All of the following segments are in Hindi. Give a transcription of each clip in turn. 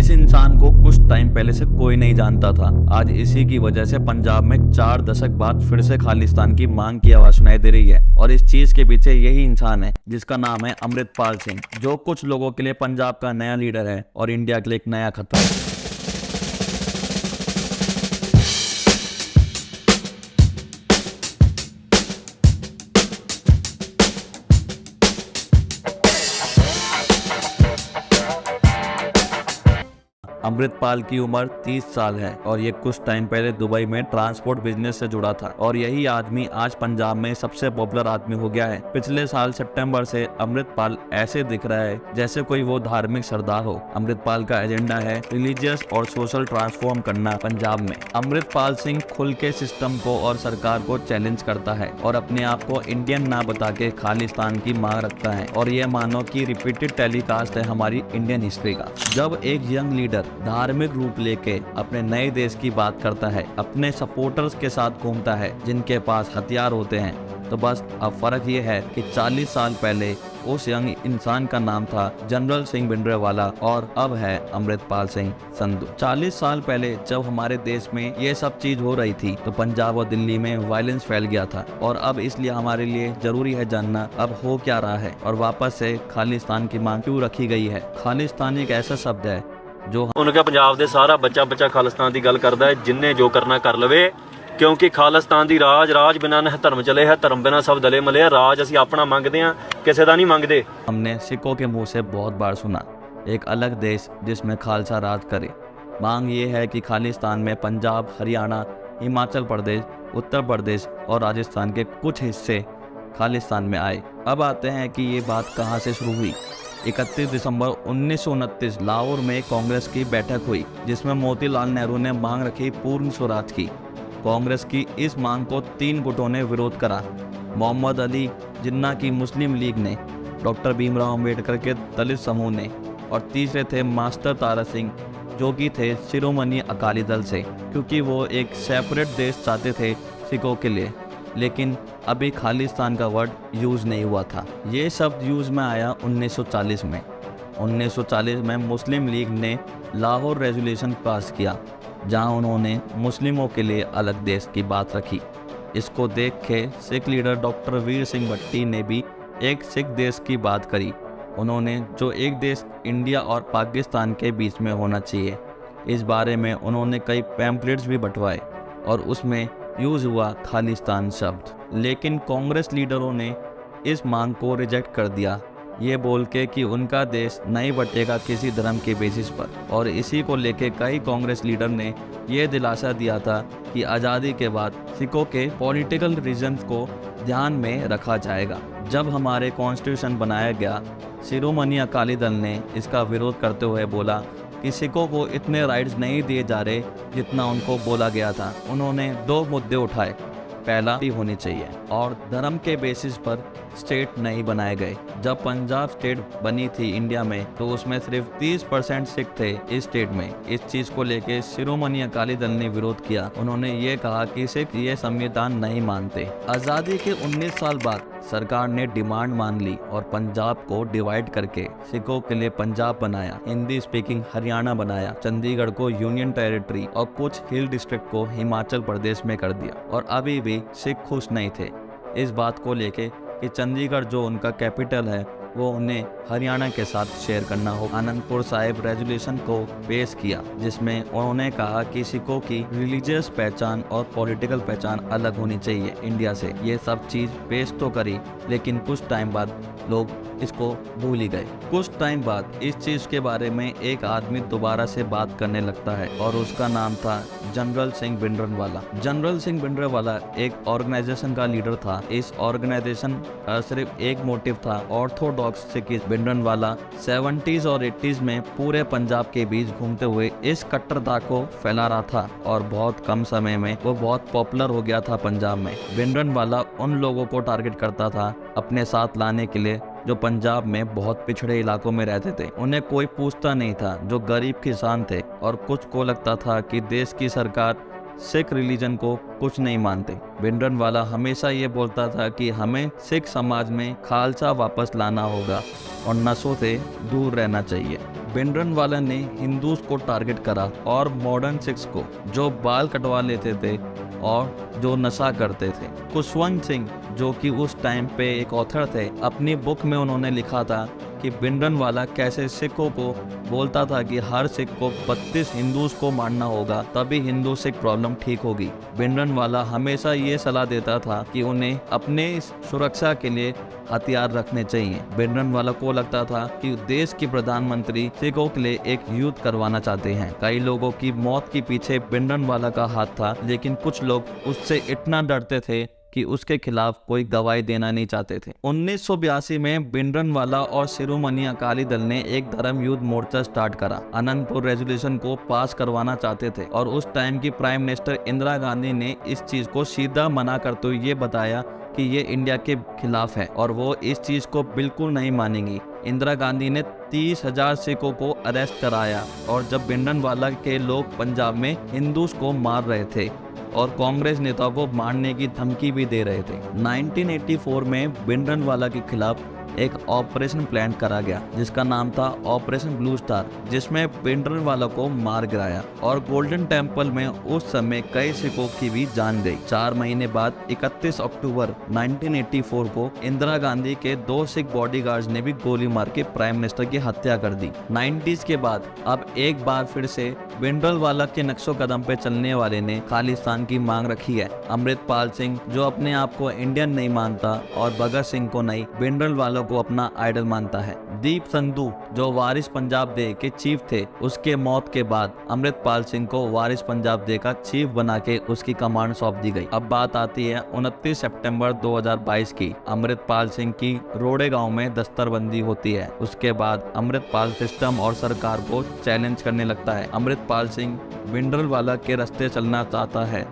इस इंसान को कुछ टाइम पहले से कोई नहीं जानता था। आज इसी की वजह से पंजाब में 4 दशक बाद फिर से खालिस्तान की मांग की आवाज सुनाई दे रही है और इस चीज के पीछे यही इंसान है जिसका नाम है अमृतपाल सिंह, जो कुछ लोगों के लिए पंजाब का नया लीडर है और इंडिया के लिए एक नया खतरा है। अमृतपाल की उम्र 30 साल है और ये कुछ टाइम पहले दुबई में ट्रांसपोर्ट बिजनेस से जुड़ा था और यही आदमी आज पंजाब में सबसे पॉपुलर आदमी हो गया है। पिछले साल सितंबर से अमृतपाल ऐसे दिख रहा है जैसे कोई वो धार्मिक सरदार हो। अमृतपाल का एजेंडा है रिलीजियस और सोशल ट्रांसफॉर्म करना पंजाब में। अमृतपाल सिंह खुल के सिस्टम को और सरकार को चैलेंज करता है और अपने आप को इंडियन ना बता के खालिस्तान की मांग रखता है और ये मानो की रिपीटेड टेलीकास्ट है हमारी इंडियन हिस्ट्री का। जब एक यंग लीडर धार्मिक रूप लेके अपने नए देश की बात करता है, अपने सपोर्टर्स के साथ घूमता है जिनके पास हथियार होते हैं, तो बस अब फर्क ये है कि 40 साल पहले उस यंग इंसान का नाम था जनरल सिंह भिंडरावाला और अब है अमृतपाल सिंह संधू। 40 साल पहले जब हमारे देश में ये सब चीज हो रही थी तो पंजाब और दिल्ली में वायलेंस फैल गया था और अब इसलिए हमारे लिए जरूरी है जानना अब हो क्या रहा है और वापस से खालिस्तान की मांग क्यों रखी गई है। खालिस्तान एक ऐसा शब्द है जो उनका पंजाब दे सारा बच्चा खालिस्तान की गल करता है, जिन्ने जो करना कर लवे, क्योंकि खालिस्तान दी राज बिना न धर्म चले है, धर्म बिना सब दले मले है। राज असी अपना मंगते हैं, किसी का नहीं मंगते। हमने सिखों के मुंह से बहुत बार सुना एक अलग देश जिसमें खालसा राज करे। मांग ये है कि खालिस्तान में पंजाब, हरियाणा, हिमाचल प्रदेश, उत्तर प्रदेश और राजस्थान के कुछ हिस्से खालिस्तान में आए। अब आते हैं कि ये बात कहाँ से शुरू हुई। 31 दिसंबर 1929 लाहौर में कांग्रेस की बैठक हुई जिसमें मोतीलाल नेहरू ने मांग रखी पूर्ण स्वराज की। कांग्रेस की इस मांग को 3 गुटों ने विरोध करा। मोहम्मद अली जिन्ना की मुस्लिम लीग ने, डॉक्टर भीमराव अंबेडकर के दलित समूह ने और तीसरे थे मास्टर तारा सिंह जो कि थे शिरोमणि अकाली दल से, क्योंकि वो एक सेपरेट देश चाहते थे सिखों के लिए, लेकिन अभी खालिस्तान का वर्ड यूज़ नहीं हुआ था। ये शब्द यूज़ में आया 1940 में। 1940 में मुस्लिम लीग ने लाहौर रेजोल्यूशन पास किया जहां उन्होंने मुस्लिमों के लिए अलग देश की बात रखी। इसको देख के सिख लीडर डॉक्टर वीर सिंह भट्टी ने भी एक सिख देश की बात करी। उन्होंने जो एक देश इंडिया और पाकिस्तान के बीच में होना चाहिए, इस बारे में उन्होंने कई पैम्पलेट्स भी बंटवाए और उसमें यूज हुआ खालिस्तान शब्द। लेकिन कांग्रेस लीडरों ने इस मांग को रिजेक्ट कर दिया, ये बोल के कि उनका देश नहीं बटेगा किसी धर्म के बेसिस पर। और इसी को लेके कई कांग्रेस लीडर ने ये दिलासा दिया था कि आज़ादी के बाद सिखों के पॉलिटिकल रीजन्स को ध्यान में रखा जाएगा। जब हमारे कॉन्स्टिट्यूशन बनाया गया, शिरोमणि अकाली दल ने इसका विरोध करते हुए बोला कि सिखों को इतने राइट्स नहीं दिए जा रहे जितना उनको बोला गया था। उन्होंने 2 मुद्दे उठाए। पहला ही होनी चाहिए और धर्म के बेसिस पर स्टेट नहीं बनाए गए। जब पंजाब स्टेट बनी थी इंडिया में तो उसमें सिर्फ 30% सिख थे इस स्टेट में। इस चीज को लेके शिरोमणि अकाली दल ने विरोध किया। उन्होंने ये कहा कि सिख ये संविधान नहीं मानते। आज़ादी के 19 साल बाद सरकार ने डिमांड मान ली और पंजाब को डिवाइड करके सिखों के लिए पंजाब बनाया, हिंदी स्पीकिंग हरियाणा बनाया, चंडीगढ़ को यूनियन टेरिटरी और कुछ हिल डिस्ट्रिक्ट को हिमाचल प्रदेश में कर दिया। और अभी भी सिख खुश नहीं थे इस बात को लेके कि चंडीगढ़ जो उनका कैपिटल है वो उन्हें हरियाणा के साथ शेयर करना हो। आनंदपुर साहिब रेजोल्यूशन को पेश किया जिसमें उन्होंने कहा कि सिखों की रिलीजियस पहचान और पॉलिटिकल पहचान अलग होनी चाहिए इंडिया से। ये सब चीज़ पेश तो करी लेकिन कुछ टाइम बाद लोग इसको भूल ही गए। कुछ टाइम बाद इस चीज़ के बारे में एक आदमी दोबारा से बात करने लगता है और उसका नाम था जनरल सिंह भिंडरावाला। जनरल सिंह भिंडरावाला एक ऑर्गेनाइजेशन का लीडर था। इस ऑर्गेनाइजेशन का सिर्फ एक मोटिव था, ऑर्थोडॉक्स सिख। भिंडरावाला 70s और 80s में पूरे पंजाब के बीच घूमते हुए इस कट्टरता को फैला रहा था और बहुत कम समय में वो बहुत पॉपुलर हो गया था पंजाब में। भिंडरावाला उन लोगों को टारगेट करता था अपने साथ लाने के लिए जो पंजाब में बहुत पिछड़े इलाकों में रहते थे। उन्हें कोई पूछता नहीं था, जो गरीब किसान थे। और कुछ को लगता था कि देश की सरकार सिख रिलीजन को कुछ नहीं मानते। भिंडरावाला हमेशा ये बोलता था कि हमें सिख समाज में खालसा वापस लाना होगा और नशों से दूर रहना चाहिए। भिंडरनवाला ने हिंदूज को टारगेट करा और मॉडर्न सिख्स को, जो बाल कटवा लेते थे और जो नशा करते थे। खुशवंत सिंह, जो कि उस टाइम पे एक ऑथर थे, अपनी बुक में उन्होंने लिखा था कि भिंडरनवाला कैसे सिखों को बोलता था कि हर सिख को 32 हिंदूज को मारना होगा, तभी हिंदू सिख प्रॉब्लम ठीक होगी। भिंडरनवाला हमेशा ये सलाह देता था कि उन्हें अपने सुरक्षा के लिए हथियार रखने चाहिए। भिंडरनवाला को लगता था कि देश के प्रधानमंत्री सिखों के लिए एक युद्ध करवाना चाहते हैं। कई लोगों की मौत के पीछे भिंडरनवाला का हाथ था, लेकिन कुछ लोग उससे इतना डरते थे कि उसके खिलाफ कोई गवाही देना नहीं चाहते थे। 1982 में भिंडरनवाला और शिरोमणि अकाली दल ने एक धर्म युद्ध मोर्चा स्टार्ट करा। अनंतपुर रेजोल्यूशन को पास करवाना चाहते थे और उस टाइम की प्राइम मिनिस्टर इंदिरा गांधी ने इस चीज को सीधा मना करते हुए ये बताया कि ये इंडिया के खिलाफ है और वो इस चीज को बिल्कुल नहीं मानेंगी। इंदिरा गांधी ने 30,000 सिखों को अरेस्ट कराया और जब भिंडरनवाला के लोग पंजाब में हिंदूज को मार रहे थे और कांग्रेस नेताओं को मारने की धमकी भी दे रहे थे। 1984 में भिंडरनवाला के खिलाफ एक ऑपरेशन प्लान करा गया जिसका नाम था ऑपरेशन ब्लू स्टार, जिसमें भिंडरनवाला को मार गिराया और गोल्डन टेम्पल में उस समय कई सिखों की भी जान गई। 4 महीने बाद 31 अक्टूबर 1984 को इंदिरा गांधी के 2 सिख बॉडीगार्ड्स ने भी गोली मार के प्राइम मिनिस्टर की हत्या कर दी। 90s के बाद अब एक बार फिर से भिंडरनवाला के नक्शो कदम पे चलने वाले ने खालिस्तान की मांग रखी है। अमृतपाल सिंह, जो अपने आप को इंडियन नहीं मानता, और भगत सिंह को नहीं, भिंडरनवाला को अपना आइडल मानता है। दीप संधू, जो वारिस पंजाब डे के चीफ थे, उसके मौत के बाद अमृतपाल सिंह को वारिस पंजाब डे का चीफ बना के उसकी कमांड सौंप दी गई। अब बात आती है 29 सितंबर 2022 की। अमृतपाल सिंह की रोड़े गांव में दस्तरबंदी होती है। उसके बाद अमृतपाल सिस्टम और सरकार को चैलेंज करने लगता है। अमृतपाल सिंह भिंडरनवाला के रास्ते चलना चाहता है।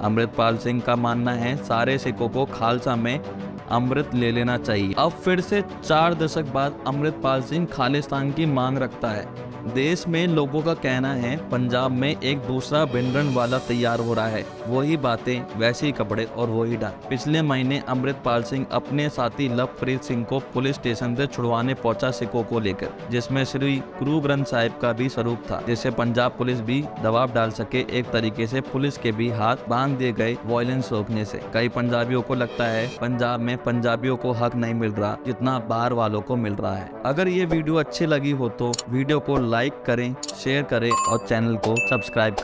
अमृतपाल सिंह का मानना है सारे सिखों को खालसा में अमृत ले लेना चाहिए। अब फिर से 4 दशक बाद अमृतपाल सिंह खालिस्तान की मांग रखता है। देश में लोगों का कहना है पंजाब में एक दूसरा भिंडरनवाला तैयार हो रहा है। वही बातें, वैसे ही कपड़े और वही डांस। पिछले महीने अमृतपाल सिंह अपने साथी लवप्रीत सिंह को पुलिस स्टेशन से छुड़वाने पहुंचा सिखों को लेकर, जिसमें श्री गुरु ग्रंथ साहिब का भी स्वरूप था, जिससे पंजाब पुलिस भी दबाव डाल सके। एक तरीके से पुलिस के भी हाथ बांध दिए गए वायलेंस रोकने से। कई पंजाबियों को लगता है पंजाब में पंजाबियों को हक नहीं मिल रहा जितना बाहर वालों को मिल रहा है। अगर ये वीडियो अच्छी लगी हो तो वीडियो को लाइक करें, शेयर करें और चैनल को सब्सक्राइब करें।